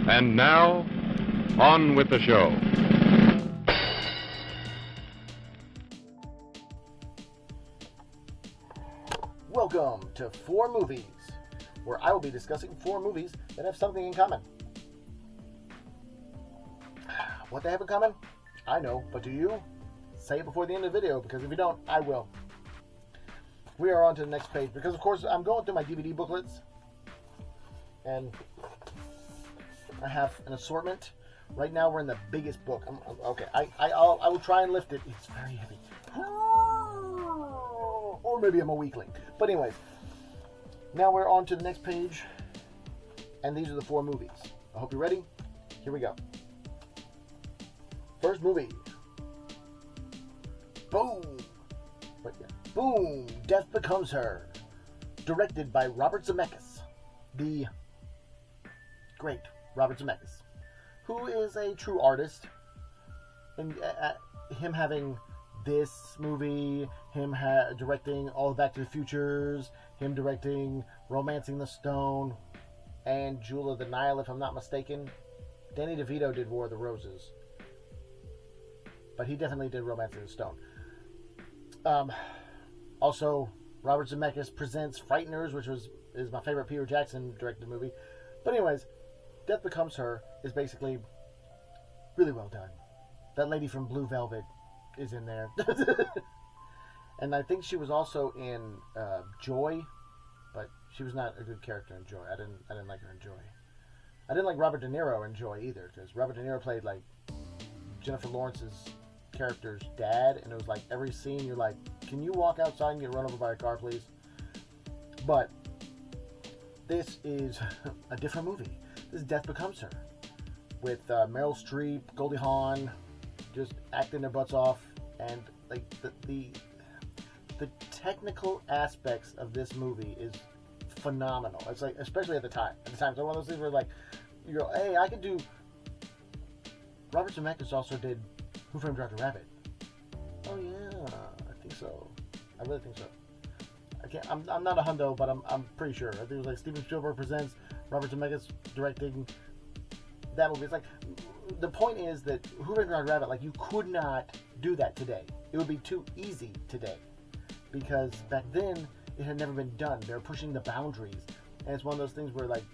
And now, on with the show. Welcome to 4 Movies, where I will be discussing 4 movies that have something in common. What they have in common? I know, but do you? Say it before the end of the video, because if you don't, I will. We are on to the next page, because of course I'm going through my DVD booklets, and I have an assortment. Right now we're in the biggest book. Okay, I will try and lift it. It's very heavy. Or maybe I'm a weakling. But anyways, now we're on to the next page, and these are the 4 movies. I hope you're ready. Here we go. First movie. Boom. Boom. Death Becomes Her. Directed by Robert Zemeckis. The great Robert Zemeckis, who is a true artist. And him having this movie, him directing all Back to the Futures, him directing Romancing the Stone, and Jewel of the Nile, if I'm not mistaken. Danny DeVito did War of the Roses, but he definitely did Romancing the Stone. Also, Robert Zemeckis presents Frighteners, which is my favorite Peter Jackson directed movie. But anyways, Death Becomes Her is basically really well done. That lady from Blue Velvet is in there. And I think she was also in Joy, but she was not a good character in Joy. I didn't like her in Joy. I didn't like Robert De Niro in Joy either, because Robert De Niro played like Jennifer Lawrence's character's dad, and it was like every scene you're like, can you walk outside and get run over by a car, please? But this is a different movie. This is Death Becomes Her, with Meryl Streep, Goldie Hawn, just acting their butts off, and like the technical aspects of this movie is phenomenal. It's like, especially at the time. So one of those things where like you go, hey, I could do. Robert Zemeckis also did Who Framed Roger Rabbit. Oh yeah, I think so. I really think so. I'm not a hundo, but I'm pretty sure. I think it was like Steven Spielberg presents Robert Zemeckis directing that movie. It's like, the point is that Who Framed Roger Rabbit, like, you could not do that today. It would be too easy today, because back then it had never been done. They're pushing the boundaries, and it's one of those things where like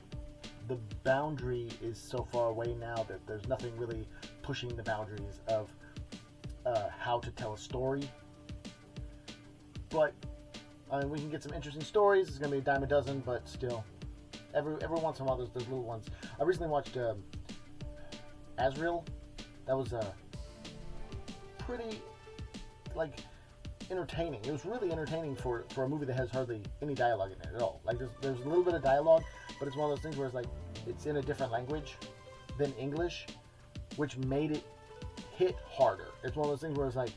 the boundary is so far away now that there's nothing really pushing the boundaries of how to tell a story. But I mean, we can get some interesting stories. It's gonna be a dime a dozen, but still, every once in a while there's little ones. I recently watched Azrael. That was pretty like entertaining. It was really entertaining for a movie that has hardly any dialogue in it at all. Like there's a little bit of dialogue, but it's one of those things where it's like it's in a different language than English, which made it hit harder. It's one of those things where it's like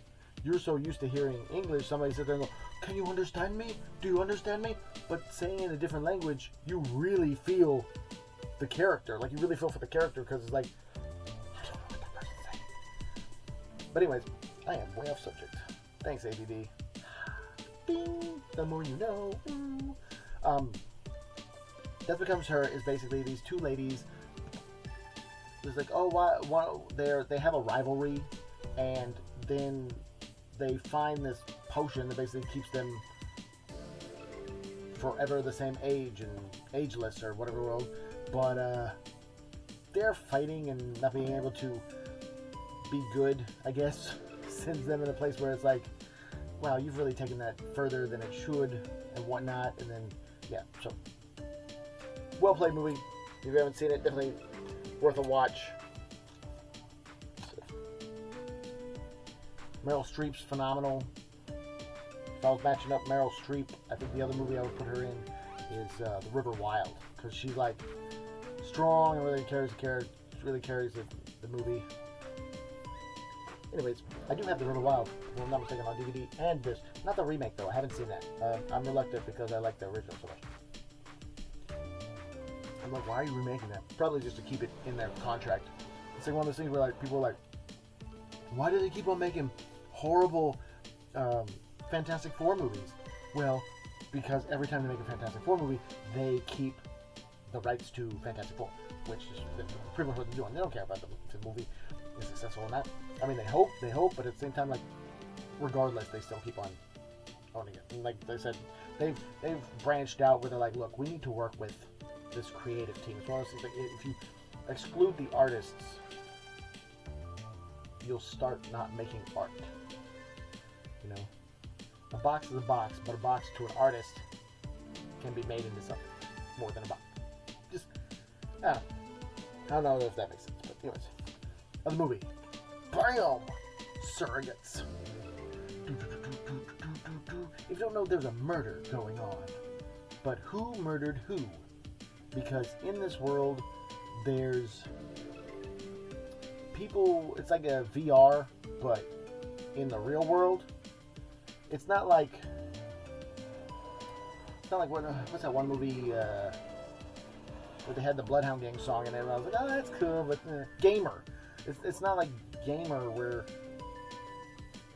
you're so used to hearing English, somebody sit there and go, "Can you understand me? Do you understand me?" But saying in a different language, you really feel the character. Like you really feel for the character, because it's like, I don't know what that person's saying. But anyways, I am way off subject. Thanks, ADD. Bing! The more you know. Death Becomes Her is basically these 2 ladies. It's like, oh, they have a rivalry, and then they find this potion that basically keeps them forever the same age and ageless or whatever. But they're fighting and not being able to be good, I guess, sends them in a place where it's like, wow, you've really taken that further than it should and whatnot. And then, yeah, so well played movie. If you haven't seen it, definitely worth a watch. Meryl Streep's phenomenal. If I was matching up Meryl Streep, I think the other movie I would put her in is The River Wild, because she's like strong and really carries the character, really carries the movie. Anyways, I do have The River Wild, if I'm not mistaken, on DVD and this. Not the remake though, I haven't seen that. I'm reluctant because I like the original so much. I'm like, why are you remaking that? Probably just to keep it in their contract. It's like one of those things where like people are like, why do they keep on making horrible Fantastic Four movies? Well, because every time they make a Fantastic Four movie, they keep the rights to Fantastic Four, which is pretty much what they're doing. They don't care about the movie is successful or not. I mean, they hope, but at the same time, like, regardless, they still keep on owning it. And like they said, they've branched out where they're like, look, we need to work with this creative team. It's one of those things, like, if you exclude the artists, you'll start not making art. You know, a box is a box, but a box to an artist can be made into something more than a box. Just, I don't know if that makes sense, but anyways, of the movie, BAM! Surrogates. If you don't know, there's a murder going on, but who murdered who? Because in this world, there's people. It's like a VR, but in the real world, it's not like what's that one movie where they had the Bloodhound Gang song and everyone was like, oh, that's cool, but Gamer. It's not like Gamer where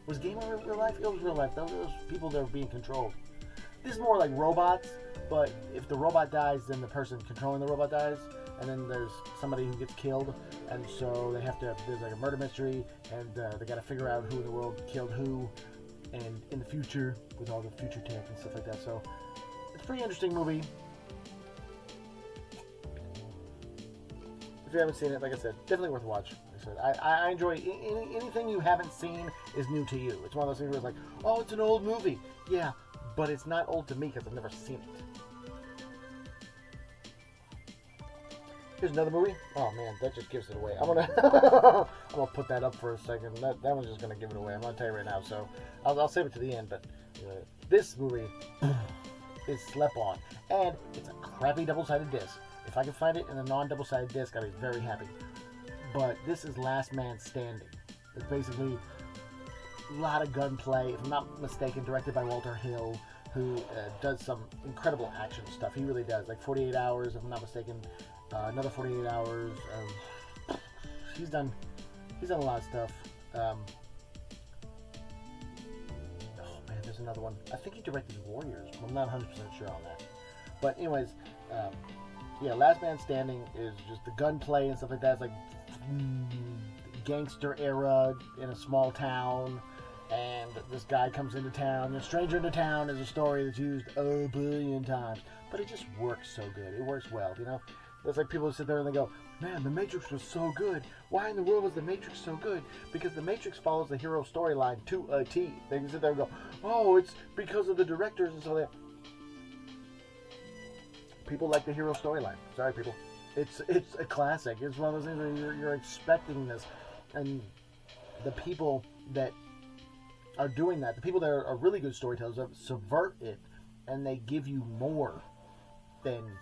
was Gamer real life? It was real life. Those people that were being controlled. This is more like robots, but if the robot dies, then the person controlling the robot dies, and then there's somebody who gets killed, and so there's like a murder mystery, and they got to figure out who in the world killed who, and in the future, with all the future tech and stuff like that. So it's a pretty interesting movie. If you haven't seen it, like I said, definitely worth a watch. Like I said, I enjoy anything you haven't seen is new to you. It's one of those things where it's like, oh, it's an old movie. Yeah, but it's not old to me because I've never seen it. Here's another movie. Oh man, that just gives it away. I'm gonna put that up for a second. That one's just gonna give it away. I'm gonna tell you right now. So I'll save it to the end. But this movie is slept on, and it's a crappy double-sided disc. If I can find it in a non-double-sided disc, I'd be very happy. But this is Last Man Standing. It's basically a lot of gunplay, if I'm not mistaken, directed by Walter Hill, who does some incredible action stuff. He really does. Like 48 Hours, if I'm not mistaken. Another 48 Hours. He's done a lot of stuff. Oh man, there's another one. I think he directed Warriors. I'm not 100% sure on that. But anyways, yeah, Last Man Standing is just the gunplay and stuff like that. It's like gangster era in a small town, and this guy comes into town. A stranger into town is a story that's used a billion times, but it just works so good. It works well, you know. It's like people sit there and they go, "Man, The Matrix was so good. Why in the world was The Matrix so good?" Because The Matrix follows the hero storyline to a T. They can sit there and go, "Oh, it's because of the directors and so that." People like the hero storyline. Sorry, people. It's a classic. It's one of those things where you're expecting this, and the people that are doing that, the people that are really good storytellers, subvert it, and they give you more than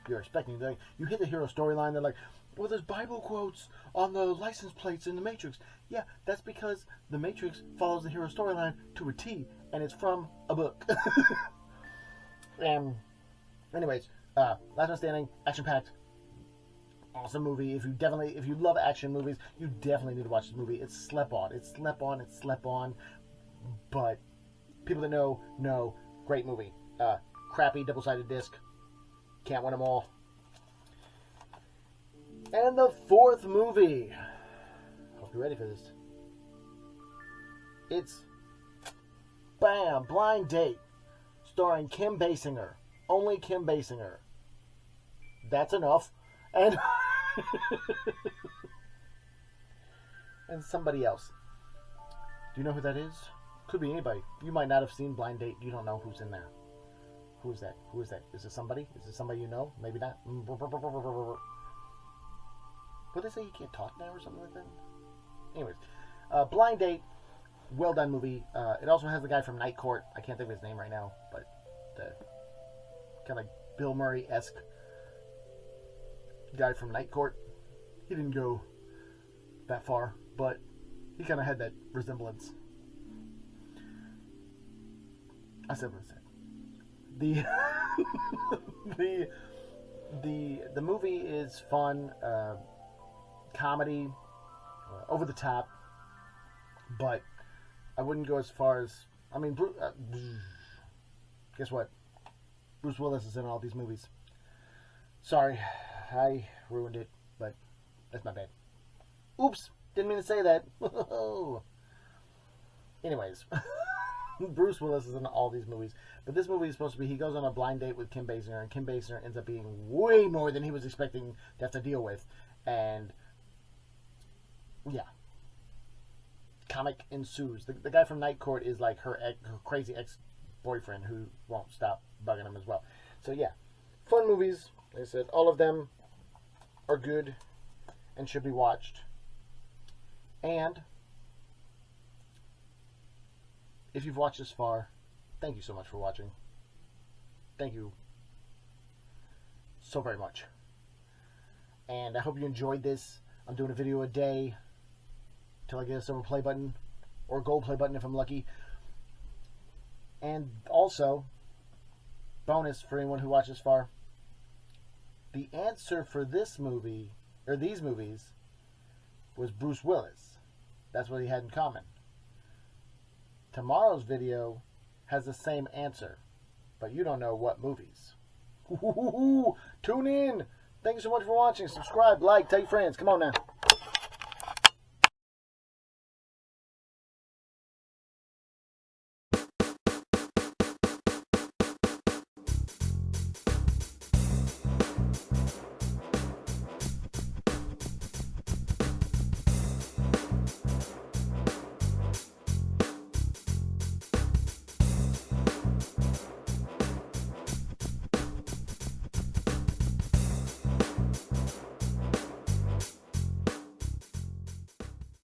you're expecting. You hit the hero storyline, they're like, well, there's Bible quotes on the license plates in The Matrix. Yeah, that's because The Matrix follows the hero storyline to a T, and it's from a book. Anyways, Last Man Standing, action-packed, awesome movie. If you love action movies, you definitely need to watch this movie. It's slept on. But people that know, great movie. Crappy double-sided disc. Can't win them all. And the fourth movie. Hope you're ready for this. It's BAM! Blind Date. Starring Kim Basinger. Only Kim Basinger. That's enough. And and somebody else. Do you know who that is? Could be anybody. You might not have seen Blind Date. You don't know who's in there. Who is that? Is it somebody? Is it somebody you know? Maybe not. What they say, you can't talk now or something like that? Anyways, Blind Date, well done movie. It also has the guy from Night Court. I can't think of his name right now, but the kind of like Bill Murray-esque guy from Night Court. He didn't go that far, but he kind of had that resemblance. I said what I said. The movie is fun, comedy, over the top, but I wouldn't go as far as, I mean, guess what? Bruce Willis is in all these movies. Sorry, I ruined it, but that's my bad. Oops, didn't mean to say that. Anyways, Bruce Willis is in all these movies, but this movie is supposed to be, he goes on a blind date with Kim Basinger, and Kim Basinger ends up being way more than he was expecting to have to deal with, and yeah, comic ensues. The guy from Night Court is like her crazy ex-boyfriend who won't stop bugging him as well. So yeah, fun movies. Like I said, all of them are good and should be watched. And if you've watched this far, thank you so much for watching. Thank you so very much. And I hope you enjoyed this. I'm doing a video a day till I get a silver play button or a gold play button if I'm lucky. And also, bonus for anyone who watches far, the answer for this movie, or these movies, was Bruce Willis. That's what he had in common. Tomorrow's video has the same answer, but you don't know what movies. Tune in. Thank you so much for watching. Subscribe, like, tell your friends. Come on now.